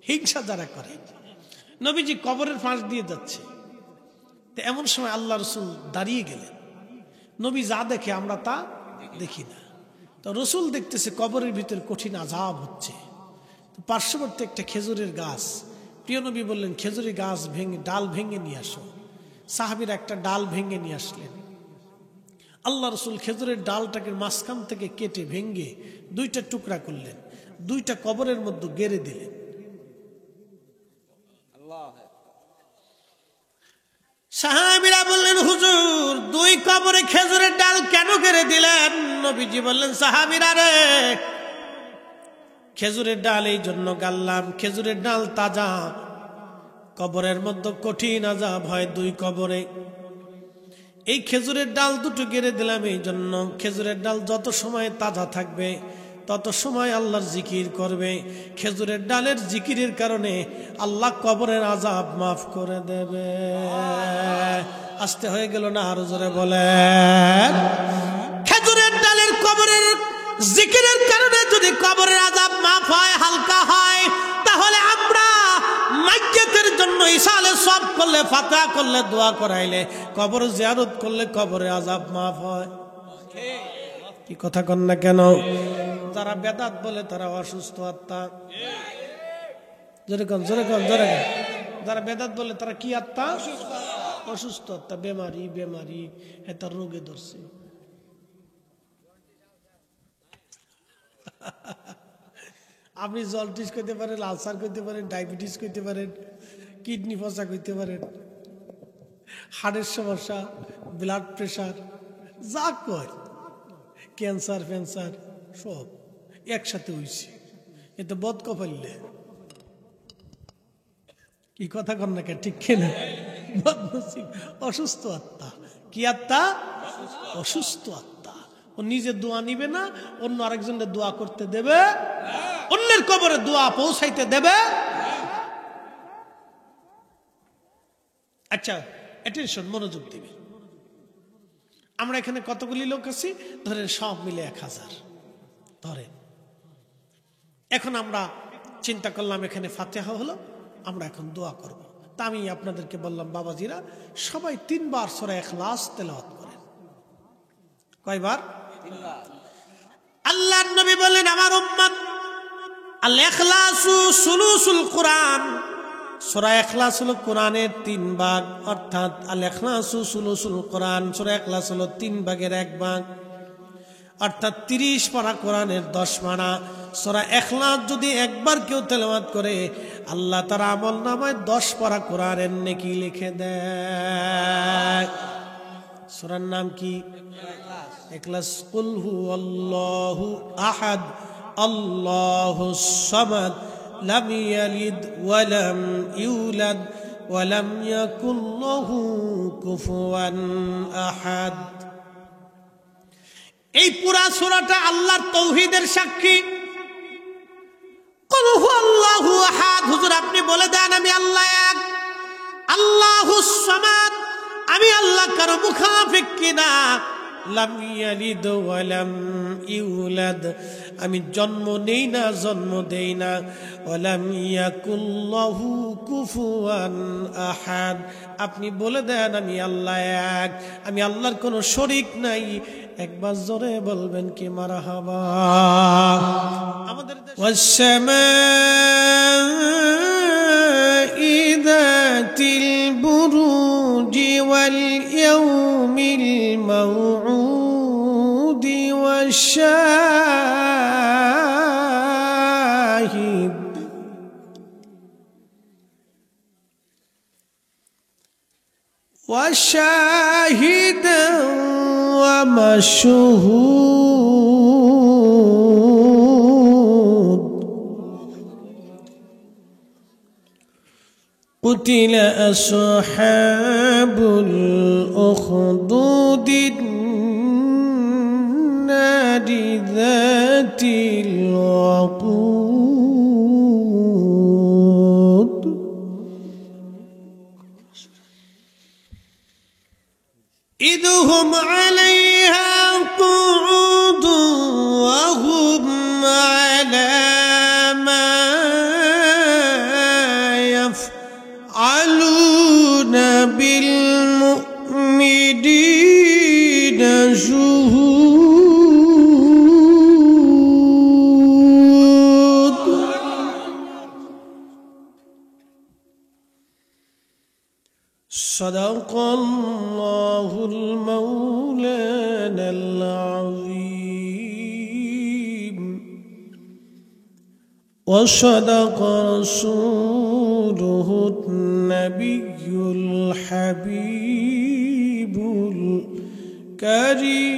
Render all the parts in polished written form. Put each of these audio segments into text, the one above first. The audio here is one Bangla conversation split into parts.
হিংসা যারা করে। নবীজি কবরের পাশ দিয়ে যাচ্ছে, তো এমন সময় আল্লাহ রসুল দাঁড়িয়ে গেলেন। নবী যা দেখে আমরা তা দেখি না। তো রসুল দেখতেছে কবরের ভিতর কঠিন আযাব হচ্ছে। তো পার্শ্ববর্তী একটা খেজুরের গাছ, প্রিয় নবী বললেন খেজুরের গাছ ভেঙে ডাল ভেঙে নিয়ে আসো। সাহাবীরা একটা ডাল ভেঙে নিয়ে আসলেন। আল্লাহ রসুল খেজুরের ডালটাকে মাঝখান থেকে কেটে ভেঙে দুইটা টুকরা করলেন, দুইটা কবরের মধ্যে গেড়ে দিলেন। সাহাবীরা বললেন হুজুর দুই কবরে খেজুরের ডাল কেন গেড়ে দিলেন? নবীজি বললেন সাহাবীরা রে, খেজুরের ডাল এই জন্য গাললাম, খেজুরের ডাল তাজা, কবরের মধ্যে কঠিন আযাব হয় দুই কবরে। এই খেজুরের ডাল দুটো গেড়ে দিলাম এই জন্য, খেজুরের ডাল যত সময় তাজা থাকবে তত সময় আল্লাহর জিকির করবে। খেজুরের ডালের জিকিরের কারণে আল্লাহ কবরের আযাব মাফ করে দেবে। আসতে হয়ে গেল না? আরো জোরে বলেন। খেজুরের ডালের কবরের জিকিরের কারণে যদি কবরের আযাব মাফ হয়, হালকা হয়, তাহলে আমরা মাইয়াতের জন্য ইসালে সব করলে, ফাতিহা করলে, দোয়া করাইলে, কবর জিয়ারত করলে কবরের আযাব মাফ হয়। কি কথা কন না কেন? যারা বেদাত বলে তারা অসুস্থ আত্মা। জোরে কন, জোরে কন, জোরে কন। যারা বেদাত বলে তারা কি আত্মা? অসুস্থ আত্মা, বেমারি, বেমারি, এটা রোগে ধরছে। আপনি জন্ডিস করতে পারেন, আলসার করতে পারেন, ডায়াবেটিস করতে পারেন, কিডনি ফসা করতে পারেন, হার্টের সমস্যা, ব্লাড প্রেশার, যা কয়, ক্যান্সার ফ্যান্সার সব একসাথে হয়েছে। এতে বদ কপাইলে। কি কথা কন না কে? ঠিক কিনা? অসুস্থ আত্মা। কি আত্মা? অসুস্থ আত্মা। ও নিজে দোয়া নিবে না, অন্য আরেকজনের দোয়া করতে দেবে, অন্যের কবরে দোয়া পৌঁছাইতে দেবে। আচ্ছা অ্যাটেনশন, মনোযোগ দিবে। আমরা এখানে কতগুলি লোক আছি ধরেন, সব মিলে 1000 ধরেন। এখন আমরা চিন্তা করলাম এখানে ফাতিহা হলো, আমরা এখন দোয়া করব। তা আমি আপনাদেরকে বললাম বাবাজিরা সবাই 3 বার সূরা ইখলাস তেলাওয়াত করেন। কয়বার? 3 বার। আল্লাহর নবী বলেন আমার উম্মত আল ইখলাসু সুলুসুল কোরআন, সূরা ইখলাস হলো কোরআনের 3 ভাগ, অর্থাৎ আল ইখলাসু সুলুসুল কোরআন, সূরা ইখলাস হলো 3 ভাগের 1 ভাগ, অর্থাৎ 30 পারা কোরআনের 10 পারা। সূরা ইখলাস যদি একবার কেউ তেলাওয়াত করে আল্লাহ তার আমলনামায় 10 পারা কোরআনের নেকি লিখে দেয়। সূরার নাম কি? ইখলাস। কুল হুয়াল্লাহু আহাদ আল্লাহুস সামাদ লাম ইয়ালিদ ওয়া লাম ইউলাদ ওয়া লাম ইয়াকুল লাহু কুফুয়ান আহাদ। এই পুরা সূরাটা আল্লাহর তাওহীদের সাক্ষী। কুল হুয়াল্লাহু আহাদ, হুজুর আপনি বলে দেন আমি আল্লাহ এক। আল্লাহুস সামাদ, আমি আল্লাহ কারো মুখাফিক কিনা। লাম ইয়ালিদ ওয়া লাম ইউলাদ, আমি জন্ম নেই না, জন্ম দেই না। ওয়া লাম ইয়াকুল লাহু কুফুয়ান আহাদ, আপনি বলে দেন আমি আল্লাহ এক, আমি আল্লাহর কোনো শরীক নাই। একবার জোরে বলবেন কি মারহাবা। আমাদের ওয়াসসামা'i যাতিল বুরুজি ওয়াল ইয়াউমিল মাউউদি ওয়াশ-শাহিদ وشاهدا ومشهود قتل أصحاب الأخدود النار ذات الوقود إذ هم عليها قعود وهم على ما صدق الله المولانا العظيم وصدق رسوله النبي الحبيب الكريم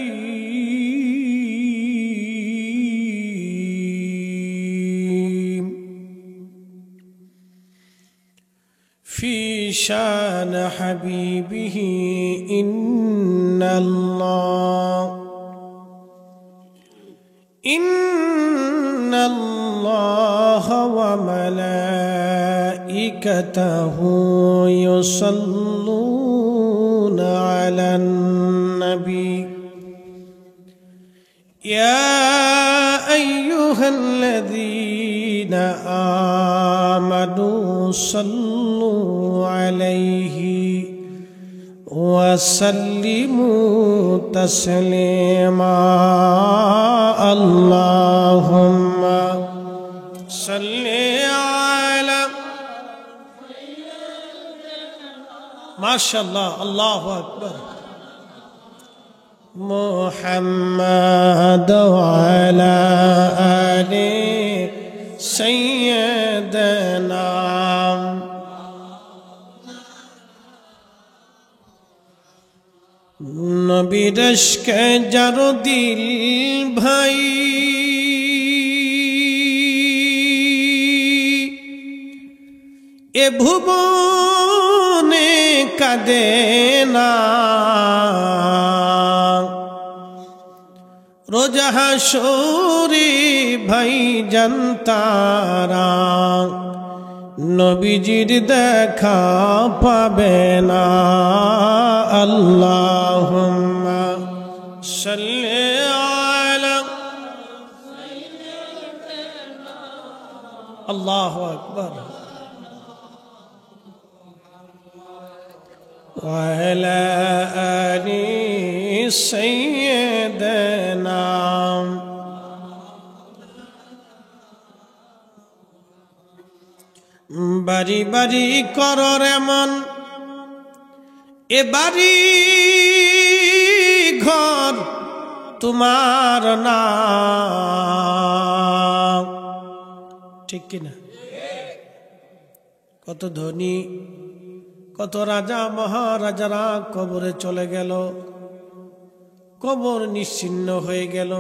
في شان حبيبه إن الله وملائكته يصلون على النبي يا أيها الذين آمنوا صلوا عليه وسلموا تسليما اللهم صل على ما شاء الله الله أكبر محمد وعلى آل سيدنا নবীর ইশকে যার দিল ভাই এ ভুবনে কাঁদে না রোজ হাসরে ভাই জানতারা নবীজির দেখা পাবে না আল্লাহুম্মা সাল্লি আলা আল্লাহু আকবার ওয়া আলা আলি সাইয়্যিদিনা বাড়ি বাড়ি করর এমন এ বাড়ি ঘর তোমার না ঠিক কিনা কত ধনী কত রাজা মহারাজারা কবরে চলে গেল কবর নিশ্চিহ্ন হয়ে গেল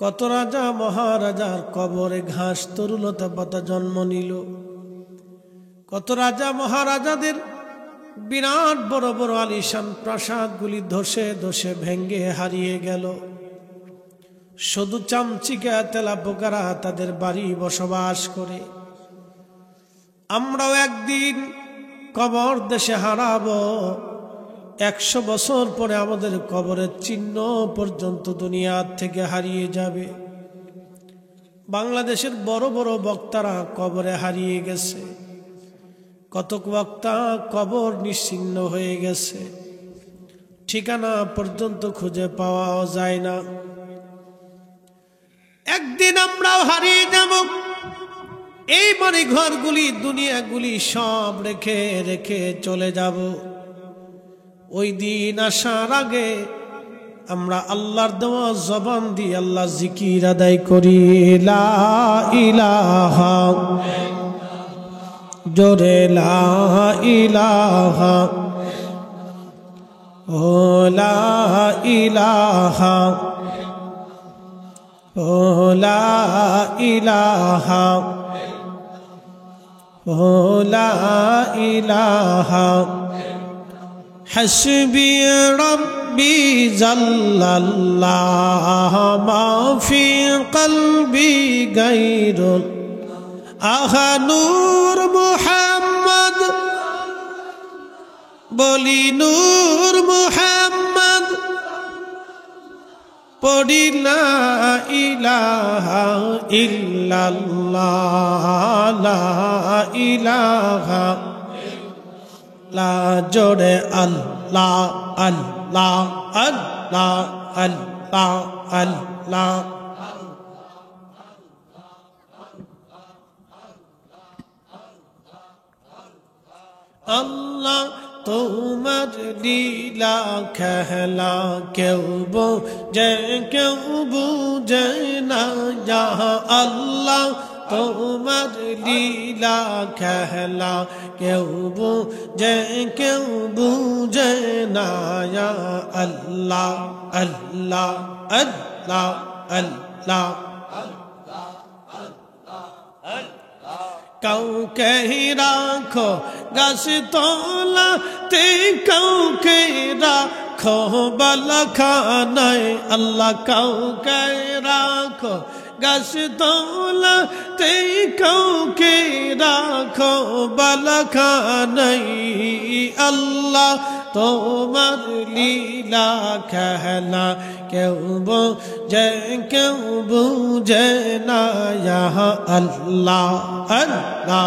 কত রাজা মহারাজার কবরে ঘাস তরুলতা পাতা জন্ম নিল কত রাজা মহারাজাদের বিরাট বড় বড় আলিশান প্রাসাদগুলি ধসে ধসে ভেঙ্গে হারিয়ে গেল শুধু চামচিকা তেলাপোকারা তাদের বাড়ি বসবাস করে আমরাও একদিন কবর দেশে হারাবো 100 বছর পরে আমাদের কবরের চিহ্ন পর্যন্ত দুনিয়া থেকে হারিয়ে যাবে বাংলাদেশের বড় বড় বক্তারা কবরে হারিয়ে গেছে কত বক্তা কবর নিশ্চিহ্ন হয়ে গেছে ঠিকানা পর্যন্ত খুঁজে পাওয়া যায় না একদিন আমরাও হারিয়ে যাব এই বাড়ি ঘরগুলি দুনিয়াগুলি সব রেখে রেখে চলে যাব ওই দিন আসার আগে আমরা আল্লাহর দেওয়া জবান দিয়ে আল্লাহ জিকির আদায় করি লা ইলাহা জোরে লা ইলাহা ও লা ইলাহা ও লা ইলাহা ও লা ইলাহা حسبي ربي جل الله ما في قلبي غير نور محمد بولي نور محمد পড়ি লা ইলাহা ইল্লাল্লাহ লা ইলাহা লা জোরে আল্লাহ আল্লাহ আল্লাহ আল্লাহ আল্লাহ আল্লাহ তোমার লীলা খেলা কেউ বোঝে কেউ বুঝে না ইয়া আল্লাহ তোমার লীলা খেলা কেউ বুঝে কেউ বুঝে না ইয়া আল্লাহ আল্লাহ আল্লাহ আল্লাহ কাউকে রাখো গাছ তলাতে কাউকে রাখো বালাখানায় আল্লাহ কাউকে রাখো গাছ তলাতে কাউকে রাখো বালাখানায় আল্লাহ তোমার লীলা খেলা কেউ বোঝে কেউ বুঝে না ইয়া আল্লাহ আল্লাহ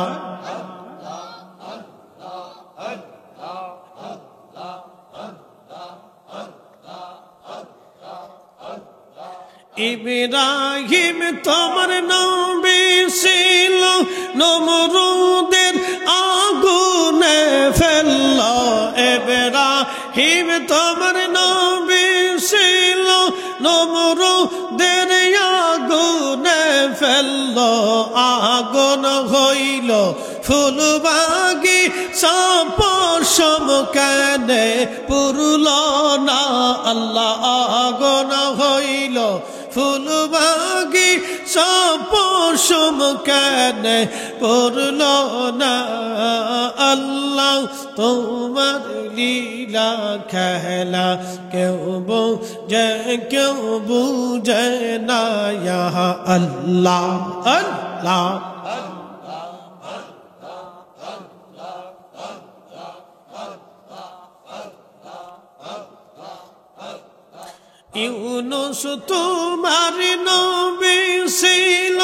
ইব্রাহিম তোমার নবী ছিল নমরুদের আগুনে ফেলল ইব্রাহিম তোমার নবী ছিল নমরুদের আগুনে ফেলল আগুন হইল ফুলবাগি সাপশম কেনে পুরল না আল্লাহ আগুন হইল ফুলবাগি সাপশম কেনে পুরল না আল্লাহ তোমার লীলা খেলা কেউ বোঝে কেউ বুঝে না ইয়া আল্লাহ আল্লাহ ইউনুস তোমার নবী ছিল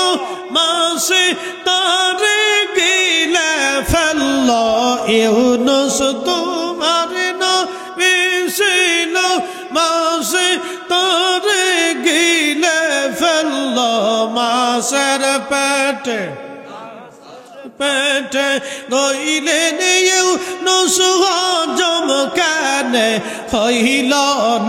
মাসে তারে গিলে ফেলল ইউনুস তোমার নবী ছিল মাসে তারে গিলে ফেলল মাসের পেটে পেটে রইলেন ইউনুস হজম কেনে হইল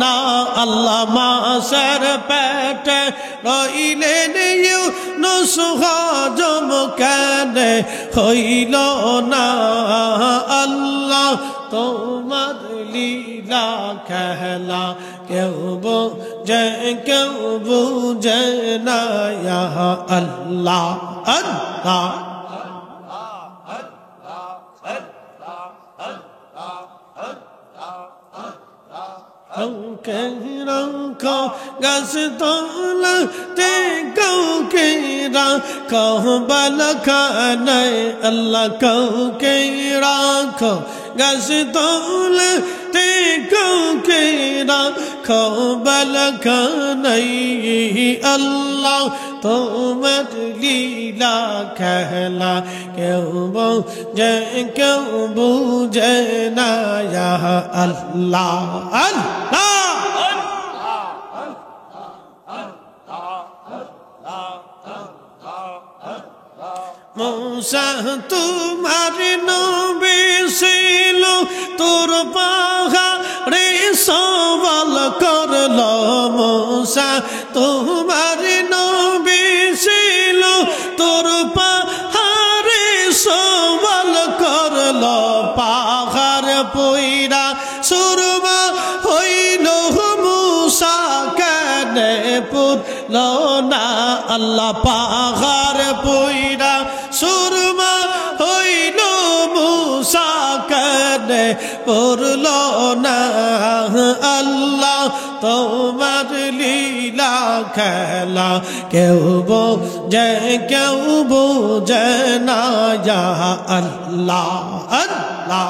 না আল্লাহ মাসের পেটে রইলেন ইউনুস হজম কেনে হইল না আল্লাহ তোমার লীলা খেলা কেউ বোঝে কেউ বুঝে না ইয়া আল্লাহ আল্লাহ কাউকে রাখো গাছ তলাতে কাউকে রাখো বালাখানায় আল্লাহ কাউকে রাখো গাছ তলাতে কাউকে রাখো বালাখানায় আল্লাহ তোমার লীলা খেলা কেউ বোঝে কেউ বুঝে না ইয়া আল্লাহ আল্লাহ মূসা তোমার নবী ছিল তোর পাহাড়ে সওয়াল করল মূসা তোমার নবী ছিল তোর পাহাড়ে সওয়াল করল পাহাড় পইরা সুরমা হইল মূসা কেনে পুরল না আল্লাহ পাহাড় পইরা সুরমা হইল মূসা কেনে পুরল না আল্লাহ তোমার লীলা খেলা কেউ বোঝে কেউ বুঝে না ইয়া আল্লাহ আল্লাহ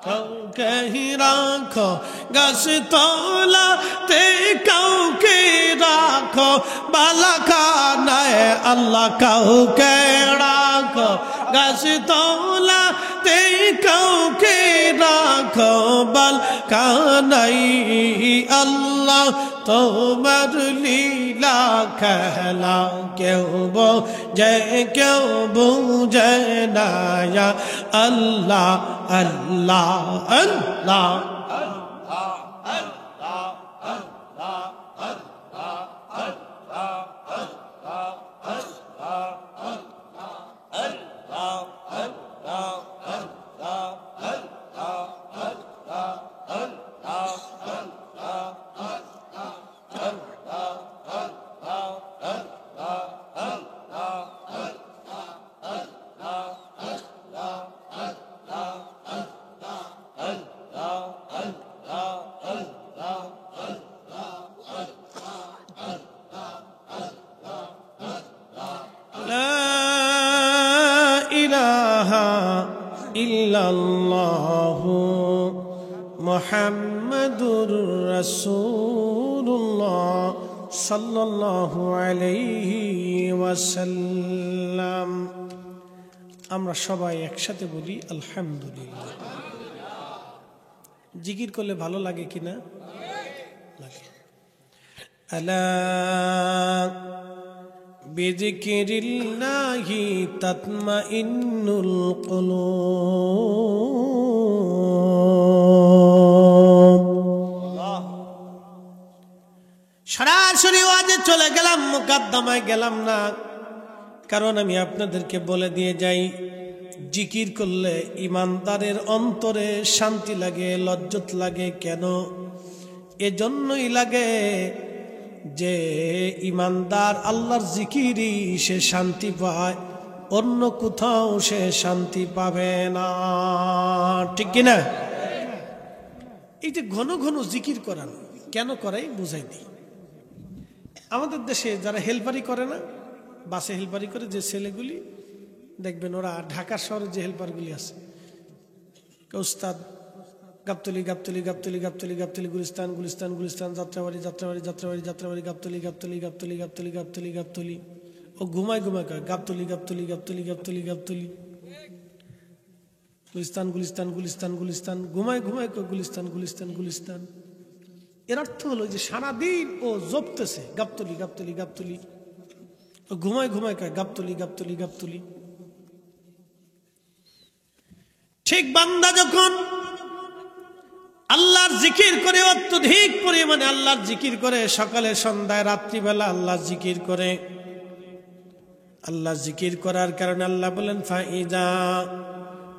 কাউকে রাখো গাছ তলাতে কাউকে রাখো বালাখানায় আল্লাহ কাউকে রাখো গাছ তলাতে কাউকে রাখো বালাখানায় আল্লাহ তোমার লীলা খেলা কেউ বোঝে কেউ বুঝে না ইয়া আল্লাহ আল্লাহ আল্লাহ ইল্লাল্লাহু মুহাম্মাদুর রাসূলুল্লাহ সাল্লাল্লাহু আলাইহি ওয়াসাল্লাম। আমরা সবাই একসাথে বলি আলহামদুলিল্লাহ। জিকির করলে ভালো লাগে কিনা? লাগে। আলা বিযিকিরিল্লাহি তাতমাইন্নুল কুলুব। সরাসরি ওয়াজে চলে গেলাম, মুকাদ্দমায় গেলাম না, কারণ আমি আপনাদেরকে বলে দিয়ে যাই, জিকির করলে ইমানদারের অন্তরে শান্তি লাগে, লজ্জত লাগে। কেন? এজন্যই লাগে যে ইমানদার আল্লাহর জিকিরই সে শান্তি পায়, অন্য কোথাও সে শান্তি পাবে না। ঠিক কিনা? এই যে ঘন ঘন জিকির করানো কেন করাই বুঝাই দিই। আমাদের দেশে যারা হেলপারি করে না, বাসে হেলপারি করে যে ছেলেগুলি দেখবেন, ওরা ঢাকা শহরে যে হেলপারগুলি আছে, উস্তাদ গাবতলি গাবতলি গাবতলি গাবতলি গাবতলি গুলিস্তান গুলিস্তান গুলিস্তান যাত্রাবাড়ি যাত্রাবাড়ি যাত্রাবাড়ি যাত্রাবাড়ি গাবতলি গাবতলি গাবতলি গাবতলি গাবতলি গাবতলি। ও ঘুমায় ঘুমায় কয় গাবতলি গাবতলি গাবতলি গাবতলি গাবতলি, গুলিস্তান গুলিস্তান গুলিস্তান গুলিস্তান, ঘুমায় ঘুমায় কয় গুলিস্তান গুলিস্তান গুলিস্তান। এর অর্থ হলো যে সারাদিন ও জপতেছে গাবতলি গাবতলি গাবতলি, ও ঘুমায় ঘুমায় কয় গাবতলি গাবতলি গাবতলি। ঠিক বান্দা যখন আল্লাহর জিকির করে, অত্যধিক পরিমাণে আল্লাহর জিকির করে, সকালে সন্ধ্যায় রাত্রিবেলা আল্লাহর জিকির করে, আল্লাহ জিকির করার কারণে আল্লাহ বলেন ফাইজা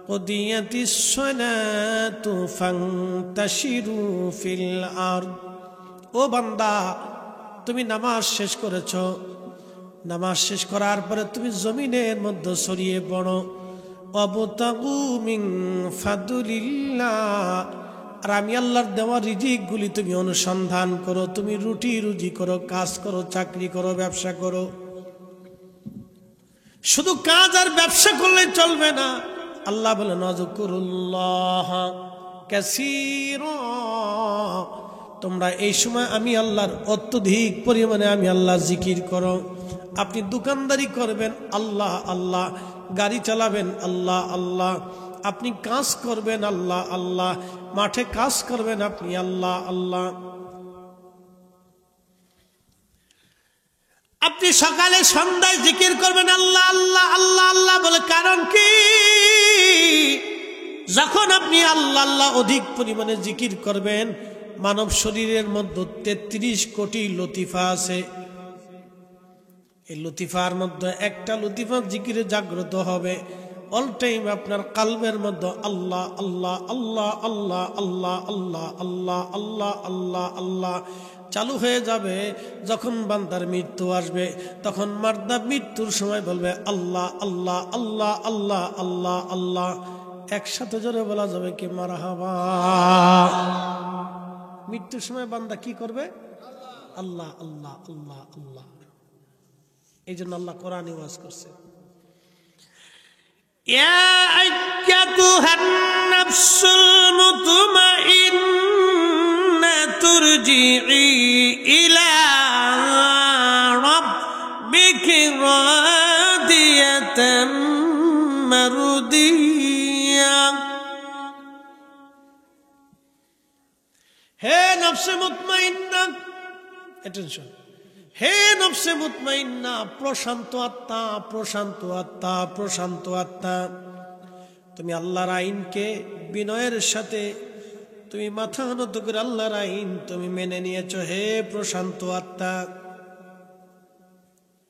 কুদিয়াতিস সালাতু ফান্তাশিরু ফিল আরদ। ও বান্দা, তুমি নামাজ শেষ করেছো, নামাজ শেষ করার পরে তুমি জমিনের মধ্যে ছড়িয়ে পড়ো। ওয়াবতাগু মিন ফাদলিল্লাহ, আর আমি আল্লাহর দেওয়া রিজিক গুলি তুমি অনুসন্ধান করো, তুমি রুটি রুজি করো, কাজ করো, চাকরি করো, ব্যবসা করো। শুধু কাজ আর ব্যবসা করলে চলবে না। আল্লাহ বলেন ওয়াজকুরুল্লাহ কাসীরা, তোমরা এই সময় আমি আল্লাহর অত্যধিক পরিমাণে আমি আল্লাহর জিকির করো। আপনি দোকানদারি করবেন আল্লাহ আল্লাহ, গাড়ি চালাবেন আল্লাহ আল্লাহ, আপনি কাজ করবেন আল্লাহ আল্লাহ, মাঠে কাজ করবেন আপনি আল্লাহ আল্লাহ। আপনি সকালে সন্ধ্যায় জিকির করবেন আল্লাহ আল্লাহ আল্লাহ আল্লাহ বলে। কারণ কি? যখন আপনি আল্লাহ আল্লাহ অধিক পরিমাণে জিকির করবেন, মানব শরীরের মধ্যে 33 কোটি লতিফা আছে। এই লতিফার মধ্যে একটা লতিফা জিকিরে জাগ্রত হবে। অল টাইম আপনার কালবের মধ্যে আল্লাহ আল্লাহ আল্লাহ আল্লাহ আল্লাহ আল্লাহ আল্লাহ আল্লাহ আল্লাহ আল্লাহ চালু হয়ে যাবে। যখন বান্দার মৃত্যু আসবে, তখন মারদা মৃত্যুর সময় বলবে আল্লাহ আল্লাহ আল্লাহ আল্লাহ আল্লাহ আল্লাহ। একসাথে জোরে বলা যাবে কি মারহাবা। মৃত্যুর সময় বান্দা কি করবে? আল্লাহ আল্লাহ আল্লাহ আল্লাহ। এই জন্য আল্লাহ কোরআনে ওয়াজ করছে, ইয়া আইয়াতুহান নাফসুল মুতমাইন্না তুরজিই ইলা রাব্বিকি রাদিয়াতাম মারদিয়া। হে নফসে মুতমাইন্না, অ্যাটেনশন, হে নফসে মুতমাইন্না, প্রশান্ত আত্মা, প্রশান্ত আত্মা, প্রশান্ত আত্মা, তুমি আল্লাহর আইনকে বিনয়ের সাথে তুমি মাথা নত করে আল্লাহর আইন তুমি মেনে নিয়েছ। হে প্রশান্ত আত্মা।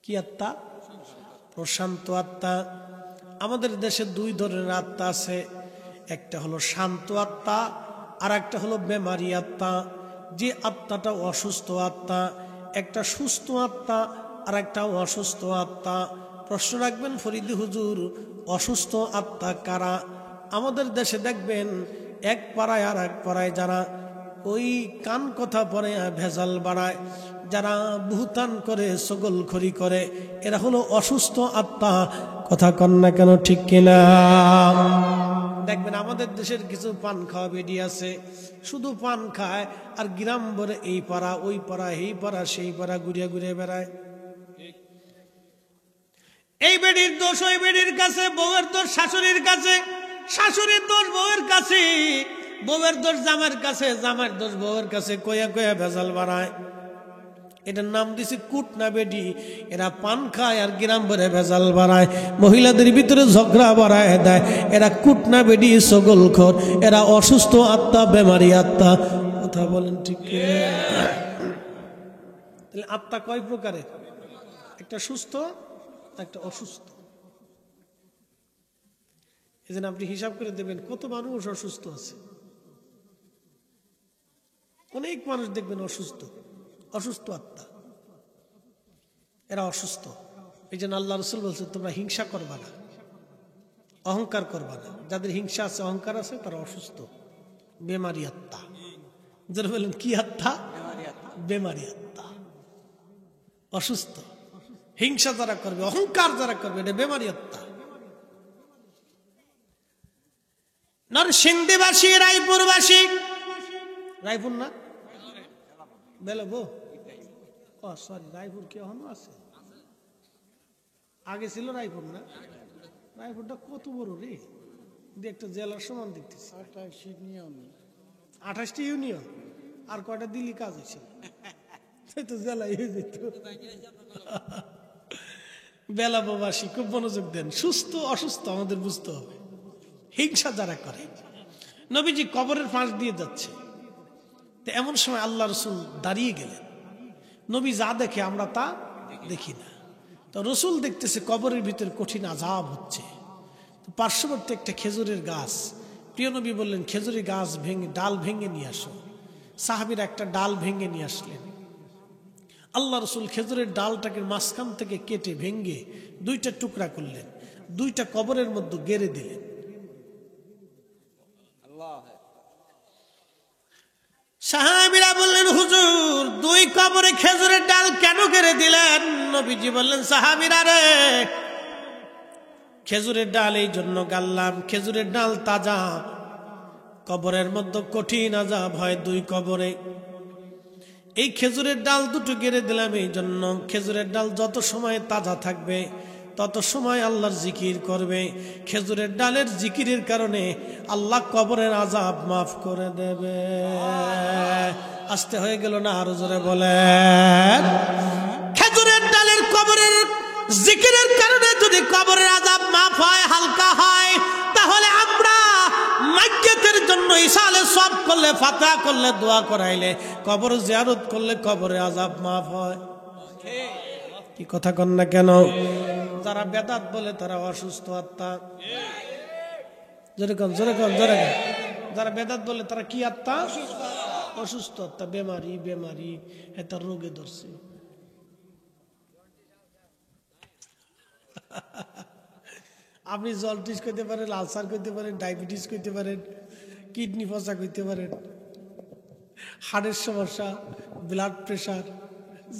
কি আত্মা? প্রশান্ত আত্মা। আমাদের দেশে দুই ধরনের আত্মা আছে, একটা হলো শান্ত আত্মা, আর একটা হলো বেমারি আত্মা। যে আত্মাটা অসুস্থ আত্মা, একটা সুস্থ আত্মা আর একটা অসুস্থ আত্মা। প্রশ্ন রাখবেন ফরিদি হুজুর, অসুস্থ আত্মা কারা? আমাদের দেশে দেখবেন এক পাড়ায় আর এক পাড়ায় যারা ওই কান কথা পরে ভেজাল বাড়ায়, যারা বুহতান করে, সগলখড়ি করে, এরা হলো অসুস্থ আত্মা। কথা কন না কেন, ঠিক কিনা? দেখবেন আমাদের দেশের কিছু পান খাওয়া বেডি আছে, শুধু পান খায় আর গ্রাম ভরে এই পাড়া ওই পাড়া, এই পাড়া সেই পাড়া ঘুরিয়ে ঘুরিয়ে বেড়ায়। এই বেডির দোষ ওই বেডির কাছে, বউয়ের দোষ শাশুড়ির কাছে, শাশুড়ির দোষ বউয়ের কাছে, বউয়ের দোষ জামাইয়ের কাছে, জামাইয়ের দোষ বউয়ের কাছে, কয়া কয়া ভেজাল বাড়ায়। এটার নাম দিছে কুটনা বেডি। এরা পান খায় আর গ্রাম ভরে ভেজাল বাড়ায়, মহিলাদের ভিতরে ঝগড়া বাড়ায় দেয়। এরা কুটনা বেডি, সগলখোর, এরা অসুস্থ আত্মা, বেমারি আত্মা। কথা বলেন ঠিক কিনা? তাহলে আত্মা কয় প্রকারের? একটা সুস্থ, একটা অসুস্থ। এই জন্য আপনি হিসাব করে দেবেন কত মানুষ অসুস্থ আছে। অনেক মানুষ দেখবেন অসুস্থ, অসুস্থ আত্মা, এরা অসুস্থ। এই জন্য আল্লাহ রসুল বলছে তোমরা হিংসা করবা না, অহংকার করবা না। যাদের হিংসা আছে, অহংকার আছে, তারা অসুস্থ, বেমারি আত্মা। যারা বলেন কি আত্মা? বেমারি আত্মা, অসুস্থ। হিংসা যারা করবে, অহংকার যারা করবে, এটা বেমারি আত্মা। নরসিংদীবাসী, রায়পুরবাসী, রায়পুর না বেলাবো, ও সরি, রায়পুর কি এখনো আছে? আগে ছিল রায়পুর না? রায়পুরটা কত বড় রে, একটা জেলার সমান দেখতেছি। 28টি ইউনিয়ন আর কয়টা দিল্লি কাজ হয়েছে, তো জেলায় হয়ে যেত। বেলাবাসী খুব মনোযোগ দেন। সুস্থ অসুস্থ আমাদের বুঝতে হবে। হিংসা যারা করে, নবীজি কবরের পাশ দিয়ে যাচ্ছে, তো এমন সময় আল্লাহ রসুল দাঁড়িয়ে গেলেন। নবী যা দেখে আমরা তা দেখি না। তো রসুল দেখতেছে কবরের ভিতরে কঠিন আযাব হচ্ছে। তো পার্শ্ববর্তী একটা খেজুরের গাছ, প্রিয় নবী বললেন খেজুরের গাছ ভেঙে, ডাল ভেঙে নিয়ে আসো। সাহাবীরা একটা ডাল ভেঙে নিয়ে আসলেন। আল্লাহ রসুল খেজুরের ডালটাকে মাঝখান থেকে কেটে ভেঙে দুইটা টুকরা করলেন, দুইটা কবরের মধ্যে গেড়ে দিলেন। সাহাবীরা বললেন হুজুর, দুই কবরে খেজুরের ডাল কেন গেড়ে দিলেন? নবীজি বললেন সাহাবীরা রে, খেজুরের ডাল এই জন্য গাললাম, খেজুরের ডাল তাজা, কবরের মধ্যে কঠিন আযাব হয় দুই কবরে। এই খেজুরের ডাল দুটো গেড়ে দিলাম এই জন্য, খেজুরের ডাল যত সময় তাজা থাকবে তত সময় আল্লাহর জিকির করবে। খেজুরের ডালের জিকিরের কারণে আল্লাহ কবরের আযাব মাফ করে দেবে। আসতে হয়ে গেল না? আরো জোরে বলেন। খেজুরের ডালের কবরের জিকিরের কারণে যদি কবরের আযাব মাফ হয়, হালকা হয়, তাহলে আমরা মাইয়াতের জন্য ইসালে সব করলে, ফাতিহা করলে, দোয়া করাইলে, কবর জিয়ারত করলে কবরের আযাব মাফ হয়। কি কথা কন না কেন? যারা বেদাত বলে তারা অসুস্থ আত্মা। জোরে কন, জোরে কন, জোরে কন। যারা বেদাত বলে তারা কি আত্মা? অসুস্থ আত্মা, বেমারি, বেমারি, এটা রোগে ধরছে। আপনি জন্ডিস করতে পারেন, আলসার করতে পারেন, ডায়াবেটিস করতে পারেন, কিডনি পচা করতে পারেন, হার্টের সমস্যা, ব্লাড প্রেশার,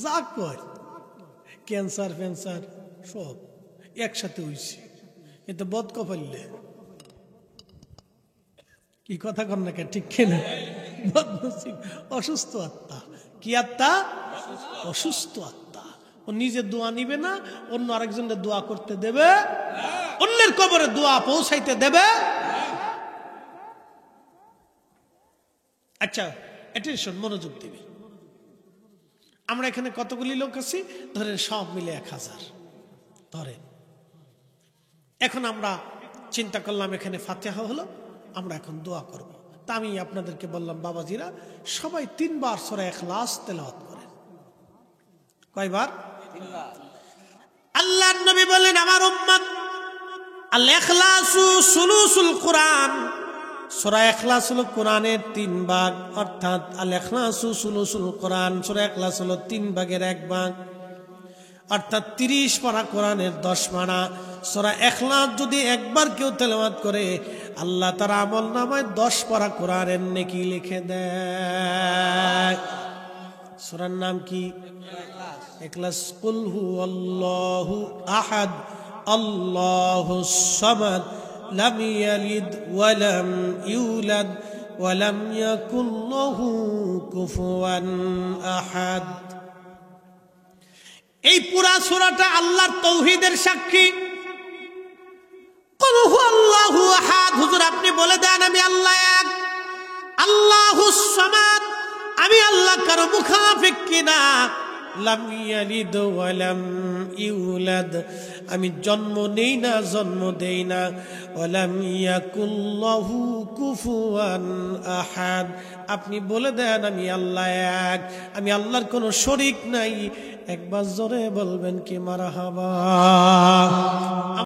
যা কয়, ক্যান্সার ফ্যান্সার সব একসাথে হয়েছে। এটা বদ কপাইলে। কি কথা কন না, ঠিক কিনা? বদনসিব, অসুস্থ আত্মা। কি আত্মা? অসুস্থ আত্মা। ও নিজে দোয়া নিবে না, অন্য আরেকজনের দোয়া করতে দেবে, অন্যের কবরে দোয়া পৌঁছাইতে দেবে। আচ্ছা, অ্যাটেনশন, মনোযোগ দিবে। আমরা এখানে কতগুলি লোক আছি ধরেন সব মিলে 1000 ধরেন। এখন আমরা চিন্তা করলাম এখানে ফাতিহা হলো, আমরা এখন দোয়া করব। তা আমি আপনাদেরকে বললাম বাবাজিরা সবাই 3 বার সূরা ইখলাস তেলাওয়াত করেন। কয়বার? 3 বার। আল্লাহর নবী বলেন আমার উম্মত আল ইখলাসু সুলুসুল কুরআন, সূরা ইখলাস হলো কোরআনের 3 ভাগ, অর্থাৎ আল ইখলাসু সুলুসুল কুরআন, সূরা ইখলাস হলো 3 ভাগের 1 ভাগ, অর্থাৎ 30 পারা কোরআনের 10 পারা। সূরা ইখলাস যদি একবার কেউ তেলাওয়াত করে আল্লাহ তার আমলনামায় 10 পারা কোরআনের নেকি লিখে দেয়। সূরার নাম কি? ইখলাস। কুল হুয়াল্লাহু আহাদ আল্লাহুস সামাদ লাম ইয়ালিদ ওয়া লাম ইউলাদ ওয়া লাম ইয়াকুল লাহু কুফুয়ান আহাদ। এই পুরা সূরাটা আল্লাহর তাওহীদের সাক্ষী। কুল হুয়াল্লাহু আহাদ, হুজুর আপনি বলে দেন আমি আল্লাহ এক। আল্লাহুস সামাদ, আমি আল্লাহ কারো মুখাপেক্ষী না। লাম ইয়ালিদ ওয়া লাম ইউলাদ, আমি জন্ম নেই না জন্ম দেই না। ওয়া লাম ইয়াকুল লাহু কুফুয়ান আহাদ, আপনি বলে দেন আমি আল্লাহ এক, আমি আল্লাহর কোনো শরীক নাই। একবার জোরে বলবেন কি মারহাবা।